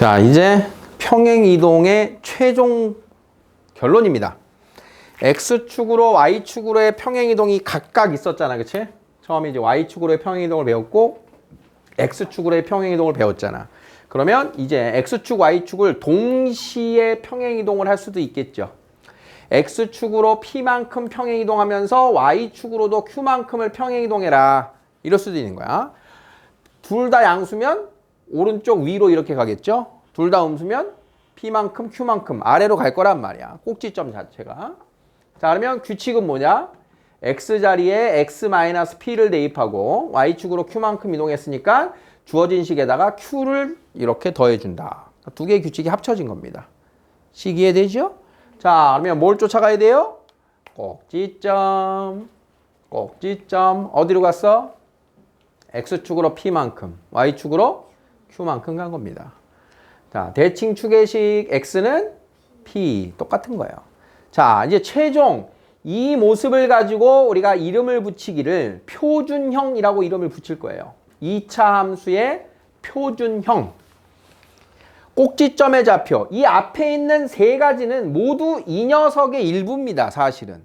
자, 이제 평행이동의 최종 결론입니다. X축으로 Y축으로의 평행이동이 각각 있었잖아. 그치? 처음에 이제 Y축으로의 평행이동을 배웠고 X축으로의 평행이동을 배웠잖아. 그러면 이제 X축, Y축을 동시에 평행이동을 할 수도 있겠죠. X축으로 P만큼 평행이동하면서 Y축으로도 Q만큼을 평행이동해라. 이럴 수도 있는 거야. 둘 다 양수면 오른쪽 위로 이렇게 가겠죠. 둘 다 음수면 P만큼 Q만큼 아래로 갈 거란 말이야. 꼭지점 자체가. 자, 그러면 규칙은 뭐냐? X자리에 X-P를 대입하고 Y축으로 Q만큼 이동했으니까 주어진 식에다가 Q를 이렇게 더해준다. 두 개의 규칙이 합쳐진 겁니다. 식 이해되죠? 자, 그러면 뭘 쫓아가야 돼요? 꼭지점. 꼭지점. 어디로 갔어? X축으로 P만큼, Y축으로 Q만큼 간 겁니다. 자, 대칭축의식 X는 P. 똑같은 거예요. 자, 이제 최종 이 모습을 가지고 우리가 이름을 붙이기를 표준형이라고 이름을 붙일 거예요. 2차 함수의 표준형. 꼭지점의 좌표. 이 앞에 있는 세 가지는 모두 이 녀석의 일부입니다. 사실은.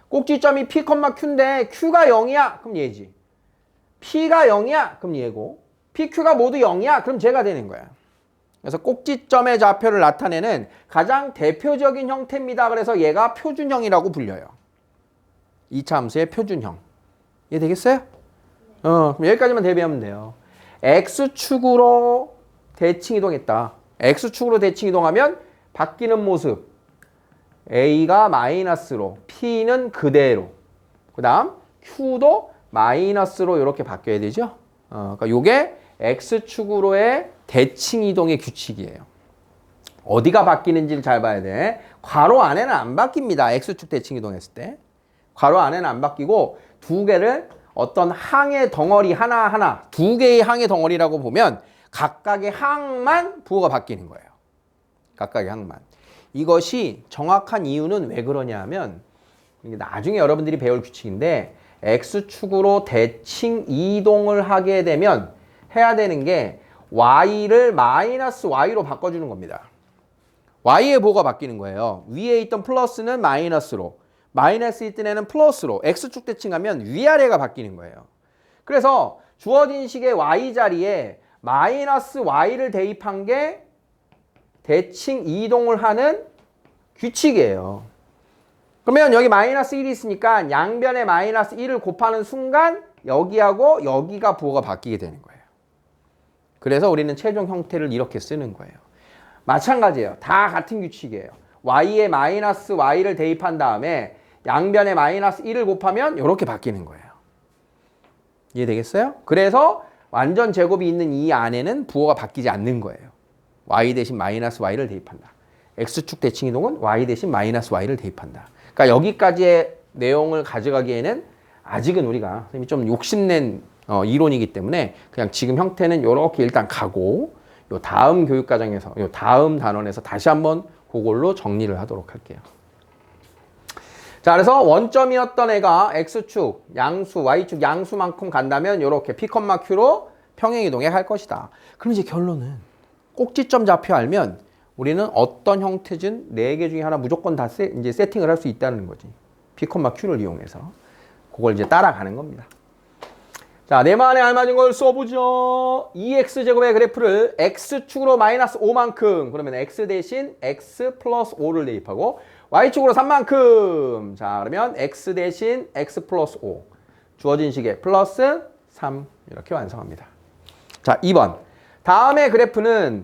꼭지점이 P, Q인데 Q가 0이야. 그럼 얘지. P가 0이야. 그럼 얘고. PQ가 모두 0이야. 그럼 쟤가 되는 거야. 그래서 꼭지점의 좌표를 나타내는 가장 대표적인 형태입니다. 그래서 얘가 표준형이라고 불려요. 2차 함수의 표준형. 이해 되겠어요? 그럼 여기까지만 대비하면 돼요. X축으로 대칭 이동했다. X축으로 대칭 이동하면 바뀌는 모습. A가 마이너스로, P는 그대로. 그 다음 Q도 마이너스로 이렇게 바뀌어야 되죠. 그러니까 요게 X축으로의 대칭 이동의 규칙이에요. 어디가 바뀌는지를 잘 봐야 돼. 괄호 안에는 안 바뀝니다. X축 대칭 이동했을 때. 괄호 안에는 안 바뀌고 두 개를 어떤 항의 덩어리 하나하나, 두 개의 항의 덩어리라고 보면 각각의 항만 부호가 바뀌는 거예요. 각각의 항만. 이것이 정확한 이유는 왜 그러냐 하면 나중에 여러분들이 배울 규칙인데 X축으로 대칭 이동을 하게 되면 해야 되는 게 Y를 마이너스 Y로 바꿔주는 겁니다. Y의 부호가 바뀌는 거예요. 위에 있던 플러스는 마이너스로, 마이너스 있던 애는 플러스로 X축 대칭하면 위아래가 바뀌는 거예요. 그래서 주어진 식의 Y 자리에 마이너스 Y를 대입한 게 대칭 이동을 하는 규칙이에요. 그러면 여기 마이너스 1이 있으니까 양변에 마이너스 1을 곱하는 순간 여기하고 여기가 부호가 바뀌게 되는 거예요. 그래서 우리는 최종 형태를 이렇게 쓰는 거예요. 마찬가지예요. 다 같은 규칙이에요. Y에 마이너스 Y를 대입한 다음에 양변에 마이너스 1을 곱하면 이렇게 바뀌는 거예요. 이해되겠어요? 그래서 완전 제곱이 있는 이 안에는 부호가 바뀌지 않는 거예요. Y 대신 마이너스 Y를 대입한다. X축 대칭 이동은 Y 대신 마이너스 Y를 대입한다. 그러니까 여기까지의 내용을 가져가기에는 아직은 우리가 선생님이 좀 욕심낸 이론이기 때문에 그냥 지금 형태는 이렇게 일단 가고 요 다음 교육과정에서 요 다음 단원에서 다시 한번 그걸로 정리를 하도록 할게요. 자, 그래서 원점이었던 애가 X축, 양수, Y축 양수만큼 간다면 이렇게 P, Q로 평행이동해 갈 것이다. 그럼 이제 결론은 꼭지점 좌표 알면 우리는 어떤 형태든 4개 중에 하나 무조건 다 이제 세팅을 할 수 있다는 거지. P, Q를 이용해서. 그걸 이제 따라가는 겁니다. 자, 내만에 알맞은 걸 써보죠. 2x제곱의 그래프를 x축으로 마이너스 5만큼. 그러면 x 대신 x 플러스 5를 대입하고 y축으로 3만큼. 자, 그러면 x 대신 x 플러스 5. 주어진 식에 플러스 3. 이렇게 완성합니다. 자, 2번. 다음의 그래프는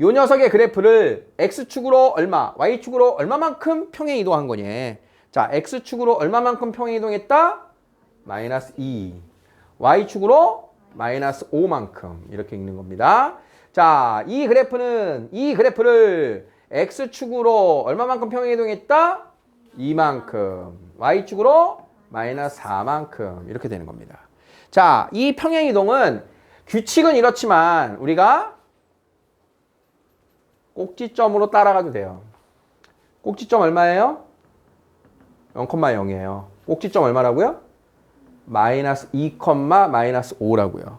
요 녀석의 그래프를 x축으로 얼마, y축으로 얼마만큼 평행 이동한 거니? 자, x축으로 얼마만큼 평행 이동했다? 마이너스 2. y축으로 마이너스 5만큼 이렇게 읽는 겁니다. 자, 이 그래프를 x축으로 얼마만큼 평행 이동했다? 2만큼. y축으로 마이너스 4만큼 이렇게 되는 겁니다. 자, 이 평행 이동은 규칙은 이렇지만 우리가 꼭지점으로 따라가도 돼요. 꼭지점 얼마예요? 0,0이에요. 꼭지점 얼마라고요? 마이너스 2, 마이너스 5라고요.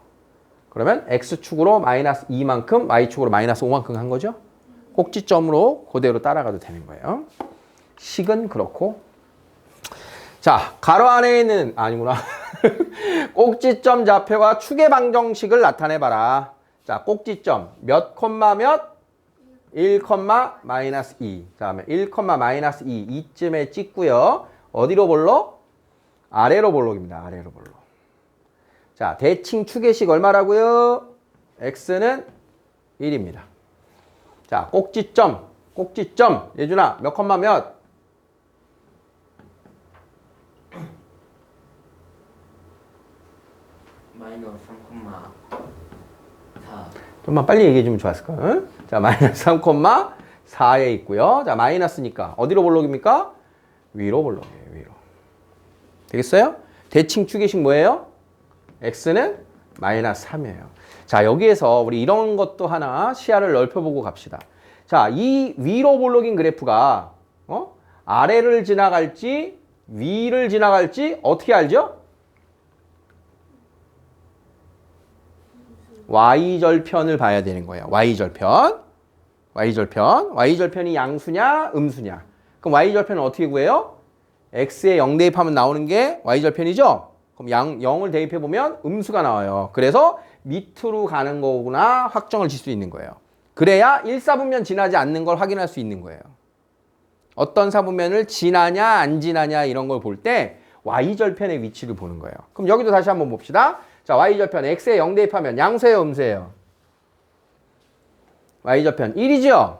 그러면 x축으로 마이너스 2만큼, y축으로 마이너스 5만큼 한 거죠. 꼭지점으로 그대로 따라가도 되는 거예요. 식은 그렇고. 자, 가로 안에 있는, 아니구나. 꼭지점 좌표가 축의 방정식을 나타내봐라. 자, 꼭지점 몇 콤마 몇? 1, 마이너스 2. 다음에 1, 마이너스 2. 이쯤에 찍고요. 어디로 볼록? 아래로 볼록입니다. 아래로 볼록. 자, 대칭 축의식 얼마라고요? x는 1입니다. 자, 꼭지점. 예준아, 몇 콤마 몇? 마이너스 3,4. 좀만 빨리 얘기해 주면 좋았을 거야. 응? 자, 마이너스 3,4에 있고요. 자, 마이너스니까 어디로 볼록입니까? 위로 볼록이에요. 위로. 되겠어요? 대칭 축의식 뭐예요? x는 마이너스 3이에요. 자, 여기에서 우리 이런 것도 하나 시야를 넓혀보고 갑시다. 자, 이 위로 볼록인 그래프가 아래를 지나갈지 위를 지나갈지 어떻게 알죠? y절편을 봐야 되는 거예요. y절편이 양수냐 음수냐. 그럼 y절편은 어떻게 구해요? x에 0 대입하면 나오는 게 y절편이죠? 그럼 0을 대입해보면 음수가 나와요. 그래서 밑으로 가는 거구나 확정을 질 수 있는 거예요. 그래야 1사분면 지나지 않는 걸 확인할 수 있는 거예요. 어떤 사분면을 지나냐 안 지나냐 이런 걸 볼 때 y절편의 위치를 보는 거예요. 그럼 여기도 다시 한번 봅시다. 자, y절편 x에 0 대입하면 양수예요 음수예요? y절편 1이죠?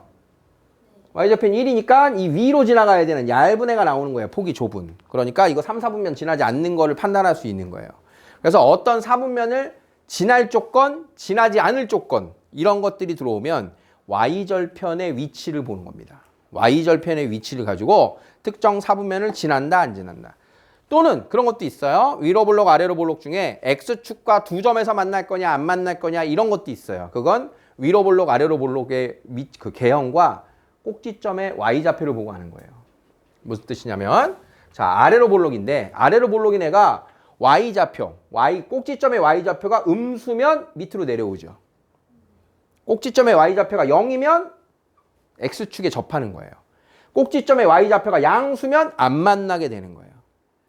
y절편 1이니까 이 위로 지나가야 되는 얇은 애가 나오는 거예요. 폭이 좁은. 그러니까 이거 3, 4분면 지나지 않는 거를 판단할 수 있는 거예요. 그래서 어떤 사분면을 지날 조건, 지나지 않을 조건 이런 것들이 들어오면 y절편의 위치를 보는 겁니다. y절편의 위치를 가지고 특정 사분면을 지난다 안 지난다. 또는 그런 것도 있어요. 위로 볼록 아래로 볼록 중에 x축과 두 점에서 만날 거냐 안 만날 거냐 이런 것도 있어요. 그건 위로 볼록 아래로 볼록의 그 개형과 꼭지점의 y좌표를 보고 하는 거예요. 무슨 뜻이냐면 자, 아래로 볼록인데 아래로 볼록인 애가 y좌표, 꼭지점의 y좌표가 음수면 밑으로 내려오죠. 꼭지점의 y좌표가 0이면 x축에 접하는 거예요. 꼭지점의 y좌표가 양수면 안 만나게 되는 거예요.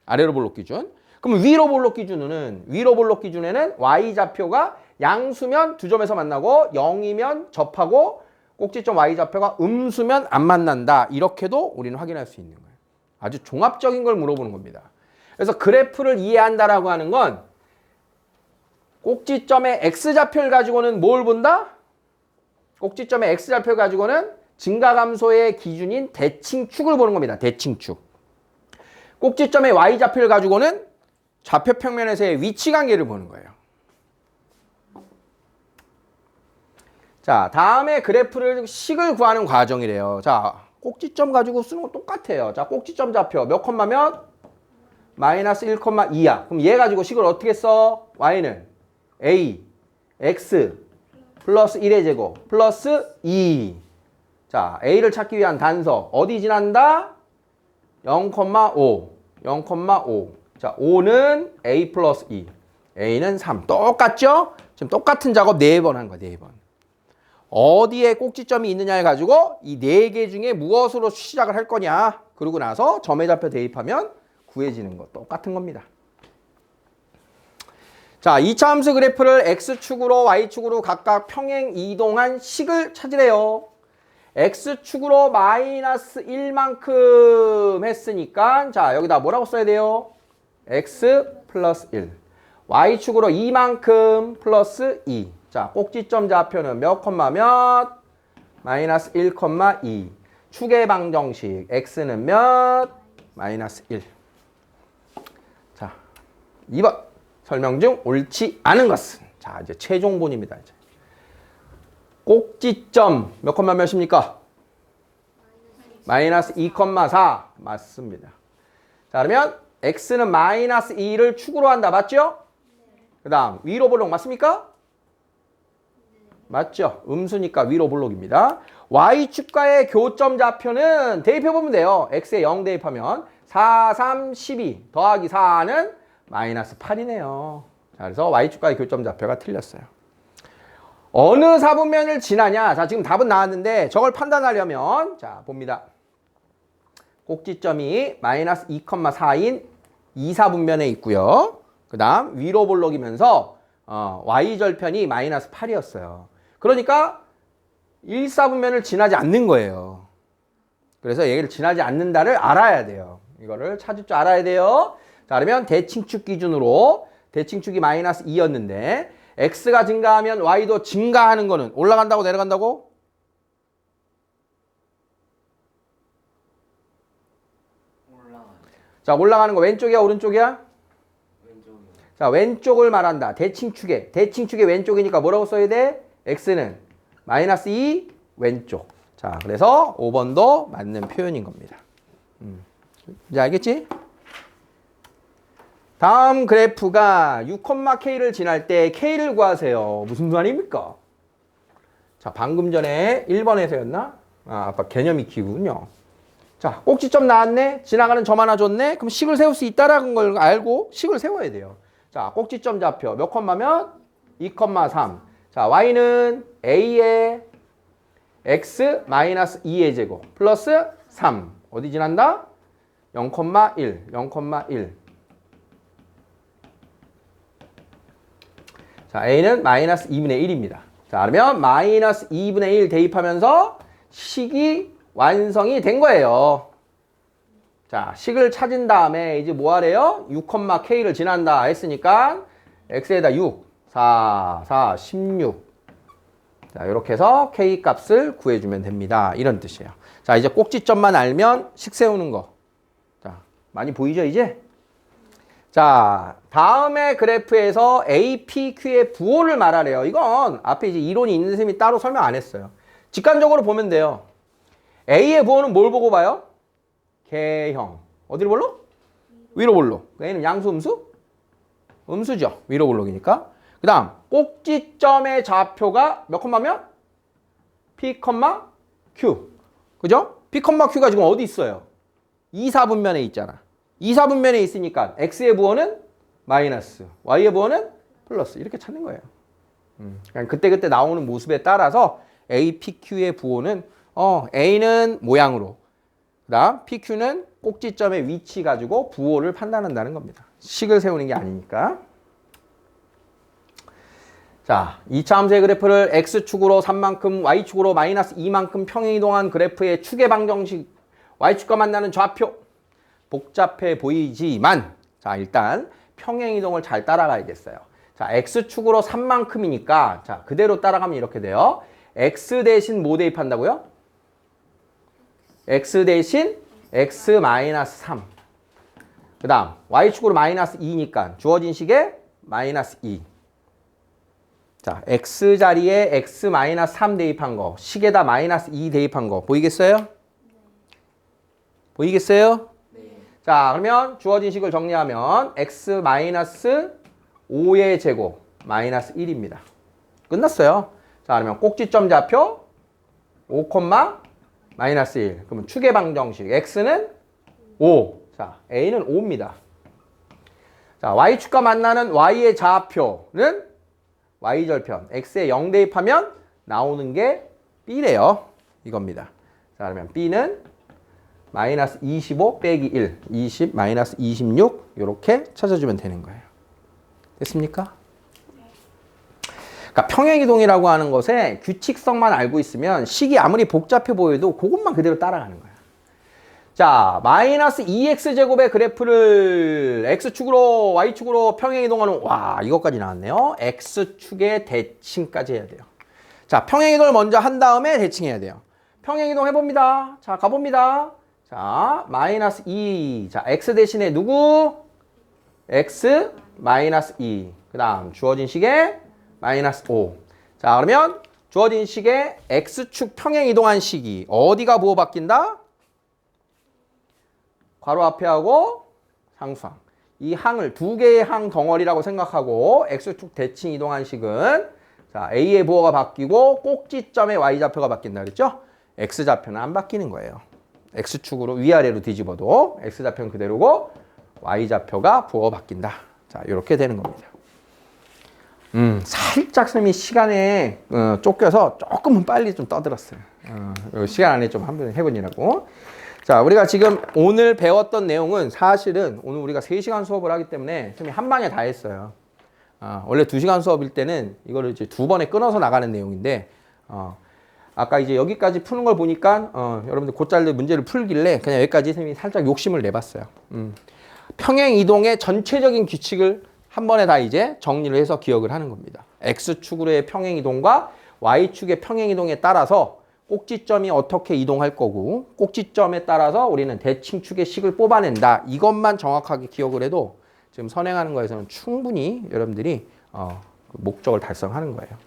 아래로 볼록 기준. 그럼 위로 볼록 기준에는 y좌표가 양수면 두 점에서 만나고 0이면 접하고 꼭지점 y좌표가 음수면 안 만난다. 이렇게도 우리는 확인할 수 있는 거예요. 아주 종합적인 걸 물어보는 겁니다. 그래서 그래프를 이해한다라고 하는 건 꼭지점의 x좌표를 가지고는 뭘 본다? 꼭지점의 x좌표를 가지고는 증가감소의 기준인 대칭축을 보는 겁니다. 대칭축. 꼭지점의 y좌표를 가지고는 좌표 평면에서의 위치관계를 보는 거예요. 자, 다음에 그래프를 식을 구하는 과정이래요. 자, 꼭지점 가지고 쓰는 거 똑같아요. 자, 꼭지점 좌표 몇 콤마 몇? 마이너스 1,2야. 그럼 얘 가지고 식을 어떻게 써? y는 a, x 플러스 1의 제곱 플러스 2. 자, a를 찾기 위한 단서 어디 지난다? 0,5. 자, 5는 a 플러스 2. a는 3. 똑같죠? 지금 똑같은 작업 4번 한 거야, 4번. 어디에 꼭지점이 있느냐를 가지고 이 4개 중에 무엇으로 시작을 할 거냐. 그러고 나서 점의 좌표 대입하면 구해지는 거 똑같은 겁니다. 자, 2차 함수 그래프를 x축으로 y축으로 각각 평행 이동한 식을 찾으래요. x축으로 마이너스 1만큼 했으니까 자, 여기다 뭐라고 써야 돼요? x 플러스 1. y축으로 2만큼 플러스 2. 자, 꼭지점 좌표는 몇 콤마 몇? 마이너스 1,2. 축의 방정식 x는 몇? 마이너스 1. 자, 2번. 설명 중 옳지 않은 것은. 자, 이제 최종본입니다. 이제. 꼭지점 몇 콤마 몇입니까? 마이너스 2,4. 맞습니다. 자, 그러면 x는 마이너스 2를 축으로 한다. 맞죠? 그 다음 위로 볼록 맞습니까? 맞죠? 음수니까 위로 볼록입니다. y축과의 교점 좌표는 대입해보면 돼요. x에 0 대입하면 4, 3, 12 더하기 4는 마이너스 8이네요. 자, 그래서 y축과의 교점 좌표가 틀렸어요. 어느 사분면을 지나냐? 자, 지금 답은 나왔는데 저걸 판단하려면 자, 봅니다. 꼭지점이 마이너스 2,4인 2사분면에 있고요. 그 다음 위로 볼록이면서 y절편이 마이너스 8이었어요. 그러니까 1사분면을 지나지 않는 거예요. 그래서 얘를 지나지 않는다를 알아야 돼요. 이거를 찾을 줄 알아야 돼요. 자, 그러면 대칭축 기준으로 대칭축이 마이너스 2였는데 x가 증가하면 y도 증가하는 거는 올라간다고 내려간다고? 올라가요. 자, 올라가는 거 왼쪽이야 오른쪽이야? 왼쪽이요. 자, 왼쪽을 말한다. 대칭축의 왼쪽이니까 뭐라고 써야 돼? x는 마이너스 2 왼쪽. 자, 그래서 5번도 맞는 표현인 겁니다. 이제 알겠지? 다음 그래프가 6,k를 지날 때 k를 구하세요. 무슨 말입니까? 자, 방금 전에 1번에서였나? 아빠 개념 익히군요. 자, 꼭지점 나왔네. 지나가는 점 하나 줬네. 그럼 식을 세울 수 있다라는 걸 알고 식을 세워야 돼요. 자, 꼭지점 좌표 몇 콤마면? 2,3. 자, y는 a의 x 마이너스 2의 제곱 플러스 3. 어디 지난다? 0,1. 0,1. 자, a는 마이너스 2분의 1입니다. 자, 그러면 마이너스 2분의 1 대입하면서 식이 완성이 된 거예요. 자, 식을 찾은 다음에 이제 뭐 하래요? 6,k를 지난다 했으니까 x에다 6, 4, 4, 16. 자, 이렇게 해서 k 값을 구해주면 됩니다. 이런 뜻이에요. 자, 이제 꼭지점만 알면 식 세우는 거. 자, 많이 보이죠, 이제? 자, 다음의 그래프에서 APQ의 부호를 말하래요. 이건 앞에 이제 이론이 있는 셈이 따로 설명 안 했어요. 직관적으로 보면 돼요. A의 부호는 뭘 보고 봐요? 개형. 어디로 볼록? 위로 볼록. A는 양수, 음수? 음수죠. 위로 볼록이니까. 그 다음 꼭지점의 좌표가 몇 콤마면? P, Q. 그죠? P, Q가 지금 어디 있어요? 2사분면에 있잖아. 2사분면에 있으니까 x의 부호는 마이너스, y의 부호는 플러스 이렇게 찾는 거예요. 그냥 그때그때 나오는 모습에 따라서 A, P, Q의 부호는 A는 모양으로, 그 다음 PQ는 꼭지점의 위치 가지고 부호를 판단한다는 겁니다. 식을 세우는 게 아니니까. 자, 2차 함수의 그래프를 X축으로 3만큼, Y축으로 마이너스 2만큼 평행이동한 그래프의 축의 방정식, Y축과 만나는 좌표. 복잡해 보이지만 자, 일단 평행이동을 잘 따라가야겠어요. 자, X축으로 3만큼이니까 자, 그대로 따라가면 이렇게 돼요. X 대신 뭐 대입한다고요? X 대신 X 마이너스 3. 그 다음 Y축으로 마이너스 2니까 주어진 식에 마이너스 2. 자, X 자리에 X 마이너스 3 대입한 거, 식에다 마이너스 2 대입한 거 보이겠어요? 보이겠어요? 자, 그러면 주어진 식을 정리하면 x 마이너스 5의 제곱 마이너스 1입니다. 끝났어요. 자, 그러면 꼭지점 좌표 5, 마이너스 1. 그러면 축의 방정식 x는 5. 자, a는 5입니다. 자, y축과 만나는 y의 좌표는 y절편. x에 0 대입하면 나오는 게 b래요. 이겁니다. 자, 그러면 b는 마이너스 25 빼기 1, 20 마이너스 26 이렇게 찾아주면 되는 거예요. 됐습니까? 그러니까 평행이동이라고 하는 것에 규칙성만 알고 있으면 식이 아무리 복잡해 보여도 그것만 그대로 따라가는 거야. 자, 마이너스 2x제곱의 그래프를 x축으로 y축으로 평행이동하는, 와, 이것까지 나왔네요. x축의 대칭까지 해야 돼요. 자, 평행이동을 먼저 한 다음에 대칭해야 돼요. 평행이동 해봅니다. 자, 가봅니다. 자, 마이너스 2. 자, x 대신에 누구? x 마이너스 2. 그 다음 주어진 식에 마이너스 5. 자, 그러면 주어진 식에 x축 평행 이동한 식이 어디가 부호 바뀐다? 괄호 앞에 하고 상수항. 이 항을 두 개의 항 덩어리라고 생각하고 x축 대칭 이동한 식은 자, a의 부호가 바뀌고 꼭지점의 y좌표가 바뀐다 그랬죠? x좌표는 안 바뀌는 거예요. x축으로 위아래로 뒤집어도 x좌표는 그대로고 y좌표가 부호 바뀐다. 자, 이렇게 되는 겁니다. 살짝 쌤이 시간에 쫓겨서 조금은 빨리 좀 떠들었어요. 시간 안에 좀 한번 해보니라고. 자, 우리가 지금 오늘 배웠던 내용은 사실은 오늘 우리가 3시간 수업을 하기 때문에 쌤이 한 방에 다 했어요. 원래 2시간 수업일 때는 이거를 이제 2번에 끊어서 나가는 내용인데, 아까 이제 여기까지 푸는 걸 보니까, 여러분들 곧잘들 문제를 풀길래 그냥 여기까지 쌤이 살짝 욕심을 내봤어요. 평행 이동의 전체적인 규칙을 한 번에 다 이제 정리를 해서 기억을 하는 겁니다. X축으로의 평행 이동과 Y축의 평행 이동에 따라서 꼭지점이 어떻게 이동할 거고, 꼭지점에 따라서 우리는 대칭축의 식을 뽑아낸다. 이것만 정확하게 기억을 해도 지금 선행하는 거에서는 충분히 여러분들이 목적을 달성하는 거예요.